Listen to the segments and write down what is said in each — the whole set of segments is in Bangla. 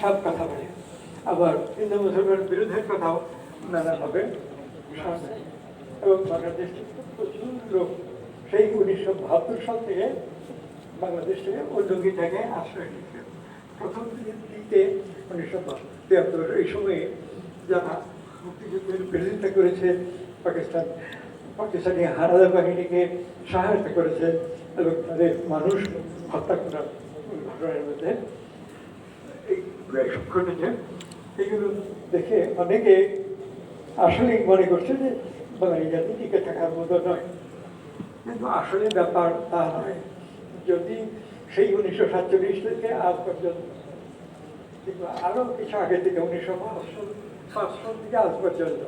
সব কথা বলে, আবার হিন্দু মুসলমান বিরোধের কথাও নানাভাবে সামনে। এবং বাংলাদেশ থেকে প্রচুর লোক সেই 1972 সাল থেকে বাংলাদেশ থেকে উদ্যোগী থেকে আশ্রয় নিচ্ছে। প্রথম দিকে 1973 এই সময়ে যারা মুক্তিযুদ্ধের বিরোধিতা করেছে, পাকিস্তানি হানাদার বাহিনীকে সহায়তা করেছে এবং তাদের মানুষ হত্যা করার ঘটনার মধ্যে এইসব ঘটেছে, এগুলো দেখে অনেকে আসলে মনে করছে যে বাঙালি জাতি টিকে থাকার মতো নয়। কিন্তু আসলে ব্যাপার তা নয়। যদি সেই 1947 থেকে আজ পর্যন্ত কিংবা আরও কিছু আগে থেকে 1905 সাল থেকে আজ পর্যন্ত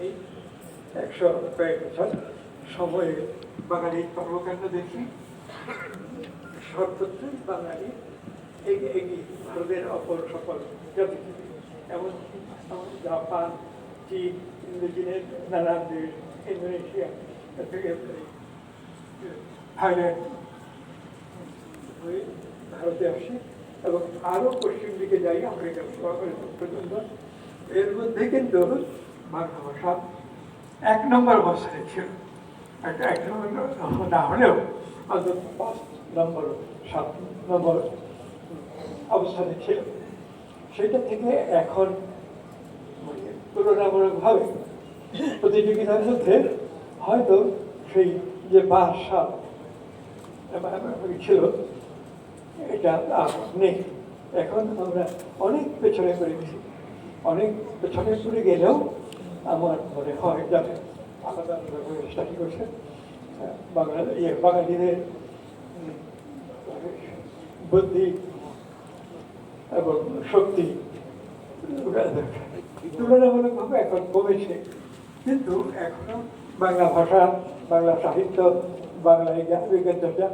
এই 100 কয়েক বছর সময়ে বাঙালির কর্মকাণ্ড দেখি সর্বত্রই বাঙালি এগিয়ে ভারতের অপর সকল জাতি এমন জাপান, চীন, ইন্দোচীনের নানান দেশ, ইন্দোনেশিয়া থেকে থাইল্যান্ড হয়ে ভারতে আসি এবং আরও পশ্চিম দিকে যাই আমেরিকা পর্যন্ত। এর মধ্যে কিন্তু বাংলা ভাষা 1 নম্বর অবস্থানে ছিল। একটা 1 নম্বর না হলেও অন্তত 5 নম্বর 7 নম্বর অবস্থানে ছিল। সেটা থেকে এখন তুলনামূলকভাবে প্রতিযোগিতার মধ্যে হয়তো সেই যে ভাষা ছিল এটা আর নেই। এখন আমরা অনেক পেছনে পড়ে গেছি। অনেক পেছনে পড়ে গেলেও আমার মনে হয় যাতে আলাদা আলাদাভাবে স্টাডি করছে বাঙালিদের বুদ্ধি এবং শক্তি তুলনামূলকভাবে এখন কমেছে, কিন্তু এখনো বাংলা ভাষা, বাংলা সাহিত্য, বাংলা বিজ্ঞান চর্চা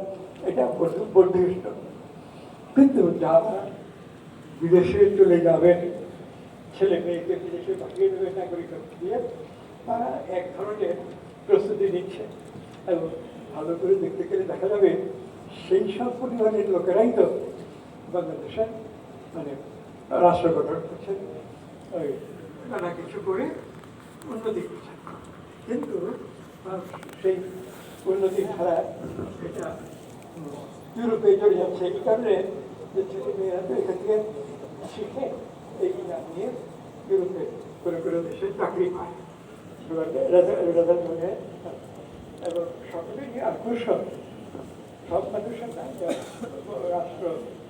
এটা বর্ধিষ্ঠ। কিন্তু যারা বিদেশে চলে যাবেন, ছেলে মেয়েকে বিদেশে পাঠিয়ে দেবেন নাগরিকত্ব দিয়ে, তারা এক ধরনের প্রস্তুতি নিচ্ছে এবং ভালো করে দেখতে গেলে দেখা যাবে সেই সব পরিবারের লোকেরাই তো বাংলাদেশে মানে রাষ্ট্র গঠন করছেন, ওই নানা কিছু করে উন্নতি করছেন। কিন্তু সেই উন্নতির ধারা এটা ইউরোপে চলে যাচ্ছে। এই কারণে যে ছেলে মেয়েরা তো এখান থেকে শিখে এই নাম নিয়ে ইউরোপে করে দেশে চাকরি পায় এবং সকলেই আকর্ষণ। সব মানুষের না রাষ্ট্র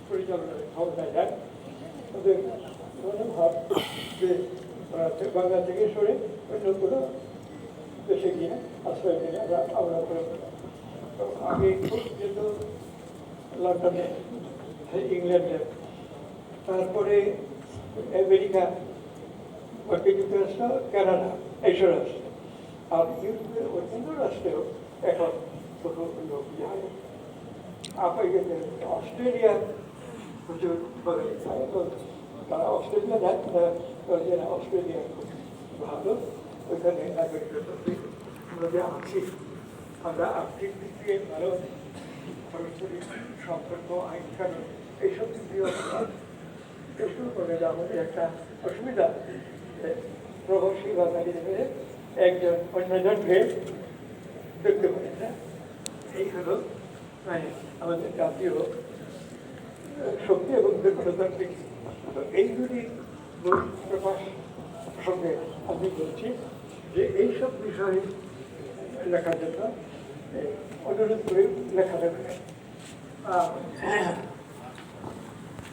পরিচালনার ক্ষমতায় যায়, ওদের মনোভাব যে বাংলা থেকে সরে অন্য কোনো দেশে গিয়ে আশ্রয় নিয়ে আমরা আগে খুব যেত লন্ডনে, ইংল্যান্ডে, তারপরে আমেরিকা, মার্কিন যুক্তরাষ্ট্র, কানাডা এইসব রাষ্ট্র। আর ইউরোপের অন্যান্য রাষ্ট্রেও এখন কোনো লোক যায়। অস্ট্রেলিয়া প্রচুর বাঙালি যায়, তারা অস্ট্রেলিয়া যায়, যারা অস্ট্রেলিয়া খুব ভালো, ওইখানে আমরা যে আছি, আমরা আর্থিক দিক দিয়ে ভালো, পারস্পরিক সম্পর্ক, আইন কানুন এইসব দিক দিয়ে শুরু করে আমাদের একটা অসুবিধা, প্রবাসী বাঙালিদের একজন অন্যজনকে দেখতে পারে না। এই হলো মানে আমাদের জাতীয় শক্তি এবং গণতান্ত্রিক। তো এইগুলি বই প্রকাশ প্রসঙ্গে আমি বলছি যে এইসব বিষয়ে লেখার জন্য অনুরোধ করে লেখা যাবে।